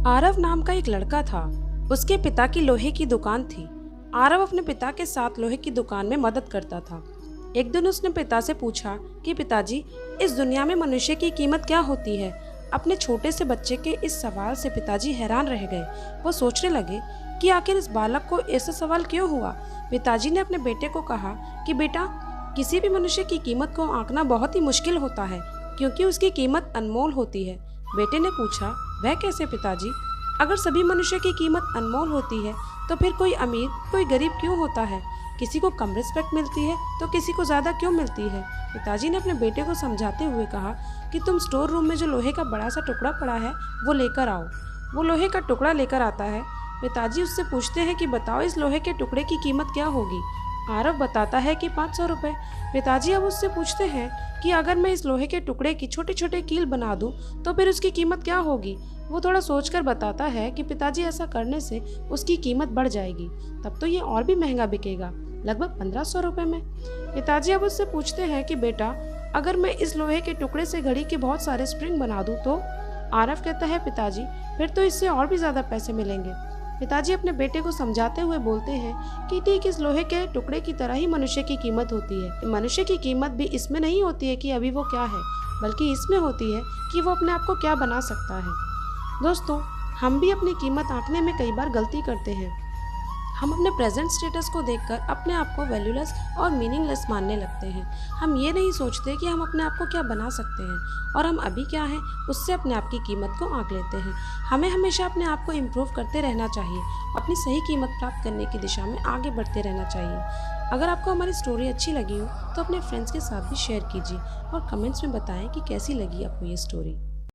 आरव नाम का एक लड़का था। उसके पिता की लोहे की दुकान थी। आरव अपने पिता के साथ लोहे की दुकान में मदद करता था। एक दिन उसने पिता से पूछा कि पिताजी, इस दुनिया में मनुष्य की कीमत क्या होती है। अपने छोटे से बच्चे के इस सवाल से पिताजी हैरान रह गए। वो सोचने लगे कि आखिर इस बालक को ऐसा सवाल क्यों हुआ। पिताजी ने अपने बेटे को कहा कि बेटा, किसी भी मनुष्य की कीमत को आंकना बहुत ही मुश्किल होता है, क्योंकि उसकी कीमत अनमोल होती है। बेटे ने पूछा, वह कैसे पिताजी? अगर सभी मनुष्य की कीमत अनमोल होती है तो फिर कोई अमीर कोई गरीब क्यों होता है? किसी को कम रिस्पेक्ट मिलती है तो किसी को ज़्यादा क्यों मिलती है? पिताजी ने अपने बेटे को समझाते हुए कहा कि तुम स्टोर रूम में जो लोहे का बड़ा सा टुकड़ा पड़ा है वो लेकर आओ। वो लोहे का टुकड़ा लेकर आता है। पिताजी उससे पूछते हैं कि बताओ, इस लोहे के टुकड़े की कीमत क्या होगी? आरव बताता है कि 500 रुपये। पिताजी अब उससे पूछते हैं कि अगर मैं इस लोहे के टुकड़े की छोटे छोटे कील बना दूं तो फिर उसकी कीमत क्या होगी? वो थोड़ा सोचकर बताता है कि पिताजी, ऐसा करने से उसकी कीमत बढ़ जाएगी, तब तो ये और भी महंगा बिकेगा, लगभग 1500 रुपये में। पिताजी अब उससे पूछते हैं कि बेटा, अगर मैं इस लोहे के टुकड़े से घड़ी के बहुत सारे स्प्रिंग बना दूं तो? आरव कहता है, पिताजी, फिर तो इससे और भी ज़्यादा पैसे मिलेंगे। पिताजी अपने बेटे को समझाते हुए बोलते हैं कि ठीक इस लोहे के टुकड़े की तरह ही मनुष्य की कीमत होती है। मनुष्य की कीमत भी इसमें नहीं होती है कि अभी वो क्या है, बल्कि इसमें होती है कि वो अपने आप को क्या बना सकता है। दोस्तों, हम भी अपनी कीमत आंकने में कई बार गलती करते हैं। हम अपने प्रेजेंट स्टेटस को देखकर अपने आप को वैल्यूलेस और मीनिंगलेस मानने लगते हैं। हम ये नहीं सोचते कि हम अपने आप को क्या बना सकते हैं और हम अभी क्या हैं उससे अपने आप की कीमत को आंक लेते हैं। हमें हमेशा अपने आप को इम्प्रूव करते रहना चाहिए, अपनी सही कीमत प्राप्त करने की दिशा में आगे बढ़ते रहना चाहिए। अगर आपको हमारी स्टोरी अच्छी लगी हो तो अपने फ्रेंड्स के साथ भी शेयर कीजिए और कमेंट्स में बताएं कि कैसी लगी आपको ये स्टोरी।